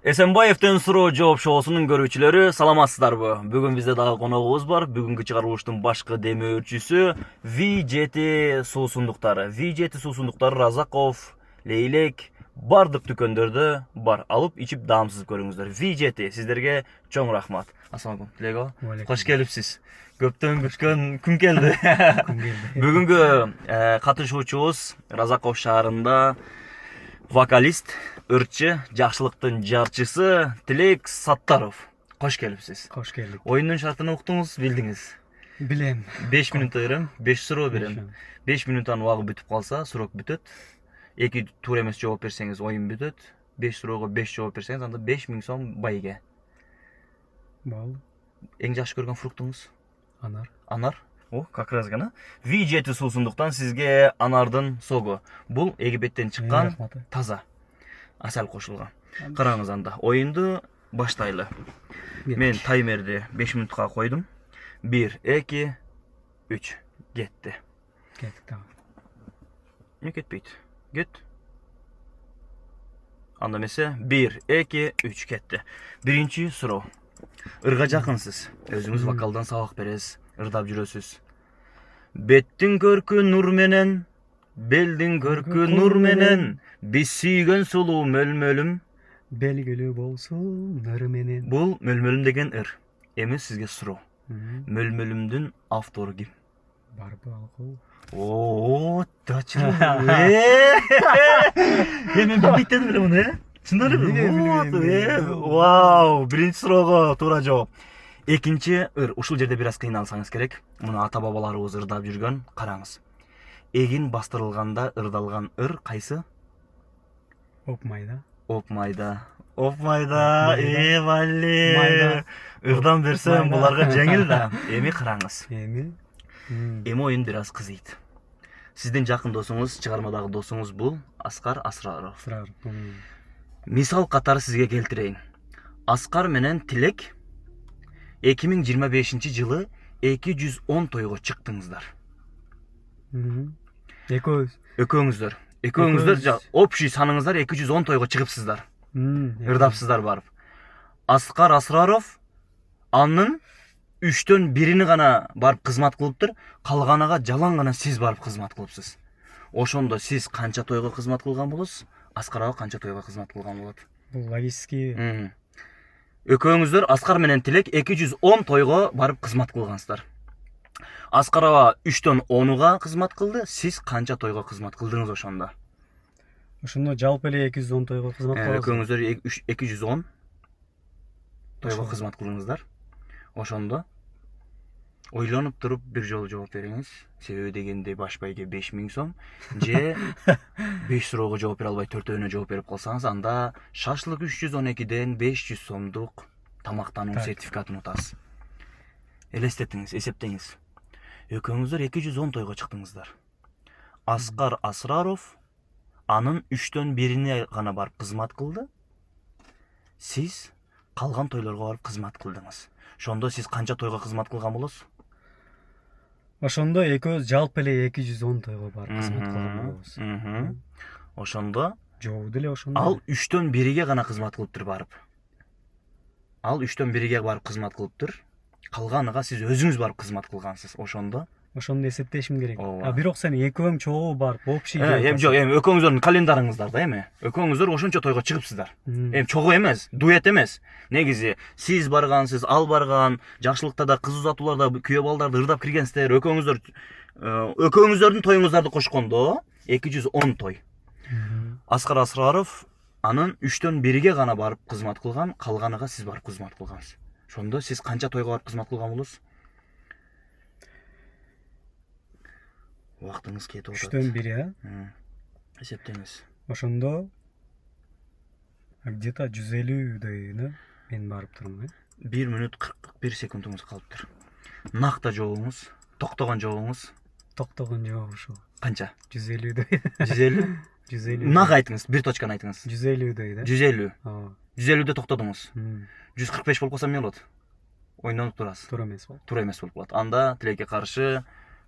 Эсенбаевдин суроо жооп шоусунун көрүүчүлөрү саламатсыздарбы? Бүгүн бизде дагы коногубуз бар. Бүгүнкү чыгарылыштын башкы демөөрчүсү V7 суусундуктары. V7 суусундуктары Разаков, Лейлек бардык дүкөндөрдө бар. Алып ичип даамсыз көрүңүздөр. V7 сиздерге чоң рахмат. Ассаламу алейкум. Тилего, кош келипсиз. Көптөн күткөн күн келди. Бүгүнкү катышуучубуз Разаков шаарында вокалист, ырчы, жакшылыктын жарчысы Тилек Саттаров. Кош келипсиз. Кош келдик. Оюндун шартын уктуңуз, билдиңиз. Билем. 5 мүнөт берем, 5 суроо берем. 5 мүнөттөн убагы бүтүп калса, суроо бүтөт. 2 туура эмес жооп берсеңиз, оюн бүтөт. 5 суроого 5 жооп берсеңиз, анда 5000 сом байге. Болду. Эң жакшы көргөн фруктуңуз? Анар. Анар? О, как раз гана. V7 суусундуктан сизге анардын согу. Бул Египеттен чыккан таза асал кошулган. Караңыз анда. Оюнду баштайлы. Мен таймерди 5 мүнөткө койдум. 1, 2, 3. Кетти. Кеттик дагы. Не кетпейт? Кет. Анда эмесе 1, 2, 3 кетти. Биринчи суроо. Ырга жакынсыз. Өзүңүз вокалдан сабак бересиз, ырдап жүрөсүз. Беттин көркү нур менен, белдин көркү нур менен, биз сүйгөн сулуу мөлмөлүм. Белгилүү болсун ыр менен. Бул мөлмөлүм деген ыр. Эми сизге суроо. Мөлмөлүмдүн автору ким? Барбы алкул. О, тачыры. Эми биттен эле муну, чындап? Вау, биринчи суроого туура жооп. Экинчи ыр. Ушул жерде бир аз кыйналсаңыз керек. Муну ата бабаларыбыз ырдап жүргөн. Караңыз. Эгин бастырылганда ырдалган ыр кайсы? Оп майда. Оп майда. Оп майда. Валли. Ырдан берсем буларга жеңил да. Эми караңыз. Эми оюн бир аз кызыйт. Сиздин жакын досуңуз, чыгармадагы досуңуз бул Аскар Асраров. Мисал катары сизге келтирейин. Аскар менен Тилек 2025 жылы 210 тойго чыктыңыздар. Экөөбүз. Экөөңүздөр общий саныңыздар 210 тойго чыгыпсыздар. Ырдапсыздар барып. Аскар Асраров анын 3төн 1-ни гана барып кызмат кылыптыр, калганыга жалаң гана сиз барып кызмат кылыпсыз. Ошондо сиз канча тойго кызмат кылган болосуз? Аскарга канча тойго кызмат кылган болот? Бул логистики. Экөөңүздөр Аскар менен Тилек 210 тойго барып кызмат кылгансыздар. Аскарга 3төн 10-уга кызмат кылды, сиз канча тойго кызмат кылдыңыз ошондо? Ошондо жалпы эле 210 тойго кызмат кылдыңыз. Экөөңүздөр 210 тойго кызмат кылдыңыздар. Ошондо ойлонуп туруп бир жолу жооп бериңиз. Себеби дегенде баш байге 5000 сом же 5 суроого жооп бере албай 4-өөнө жооп берип калсаңыз, анда шашлык 312ден 500 сомдук тамактануу сертификатын утасыз. Элестетиңиз, эсептеңиз. Экөөңүздөр 210 тойго чыктыңыздар. Аскар Асраров анын 3төн 1-ни гана барып кызмат кылды. Сиз калган тойлорго барып кызмат кылдыңыз. Ошондо сиз канча тойго кызмат кылган болосуз? Ошондо экөөбүз жалпы эле 210 тойго барып кызмат кылган болобуз. Ошондо жоо деле ошондо. Ал 3төн 1-ге гана кызмат кылыптыр барып. Ал 3төн 1-ге барып кызмат кылыптыр. Калганыга сиз өзүңүз барып кызмат кылгансыз. Ошондо эсептешим керек. Бирок сен экөөң чогуу барып общий. Эми жок, эми экөөңүздөрдүн календарыңыздарда эми. Экөөңүздөр ошончо тойго чыгыпсыздар. Эми чогуу эмес, дуэт эмес. Негизи сиз баргансыз, ал барган, жакшылыкта да, кыз узатууларда күйөө балдарды ырдап киргенсиздер. Экөөңүздөрдүн тоюңуздарды кошкондо 210 той. Аскар Асраров анын 3төн 1-ге гана барып кызмат кылган, калганыга сиз барып кызмат кылгансыз. Ошондо сиз канча тойго барып кызмат кылган болосуз? Убактыңыз кетип атат. 3төн 1, Эсептеңиз. Ошондо где-то 150 мен барып турмун. 1 мүнөт 41 секундуңуз калыптыр. Накта жообуңуз, токтогон жообуңуз. Токтогон жообу ушул. Канча? 150. 150? 150. Нак айтыңыз, бир точканы айтыңыз. 150 да. 150. Ооба. 150-де токтодуңуз. 145 болуп калса эмне болот? Ойнонуп турасыз. Туура эмес болот. Туура эмес болуп калат. Анда Тилекке каршы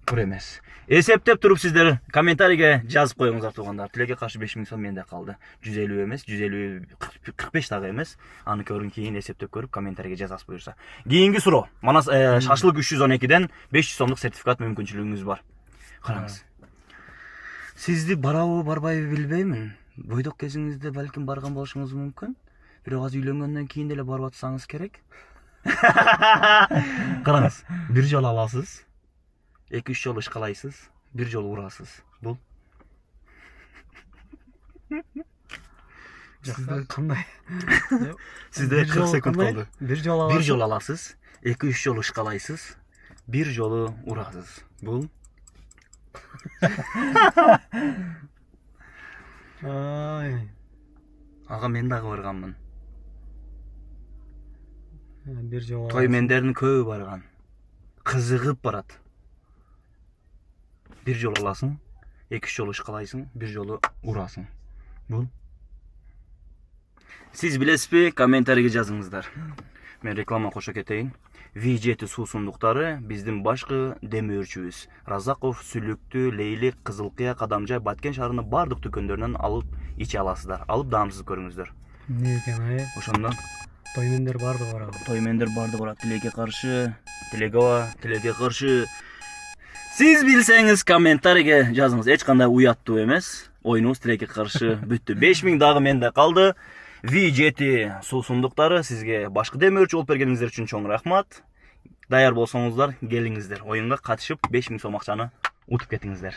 Тура эмес. Эсептеп туруп сиздер комментарийге жазып коюңуздар туугандар. Тилекке каршы 5000 сом менде калды. 150 эмес, 150 45 дагы эмес. Аны көрүн кийин эсептеп көрүп комментарийге жазасыз буюрса. Кийинки суроо. Мана шашлык 312ден 500 сомдук сертификат мүмкүнчүлүгүңүз бар. Караңыз. Сизди барабы барбайбы билбеймин. Бойдок кезиңизде балким барган болушуңуз мүмкүн. Бирок азыр үйлөнгөндөн кийин деле барып атсаңыз керек. Караңыз, бир жолу аласыз. 2-3 жолу ышкалайсыз, бир жолу урасыз. Бул Кандай? сизде 40 секунд калды. Бир жолу Бир жолу аласыз, 2-3 жолу ышкалайсыз, бир жолу урасыз. Бул Ай. ага мен дагы барганмын. Бир жолу. Той мендердин көбү барган. Кызыгып барат. Бир жолу аласың, 2-3 жолу ышкалайсың, бир жолу урасың. Бул сиз билесизби? Комментарийге жазыңыздар. Мен реклама кошо кетейин. V7 суусундуктары биздин башкы демөөрчүбүз. Разаков, Сүлүктү, Лейлик, Кызылкыя, Кадамжай, Баткен шаарынын бардык дүкөндөрүнөн алып иче аласыздар. Алып даамсыз көрүңүздөр. Не экен ай? Ошондон Тоймендер барды барабы. Тоймендер барды барат. Тилекке каршы, тилекке каршы. Сиз билсеңиз комментарийге жазыңыз. Эч кандай уяттуу эмес. Оюнубуз тилекке каршы бүттү. 5000 дагы менде калды. V7 суусундуктары сизге башкы демөөрчү болуп бергениңиздер үчүн чоң рахмат. Даяр болсоңуздар, келиңиздер. Оюнга катышып 5000 сом акчаны утуп кетиңиздер.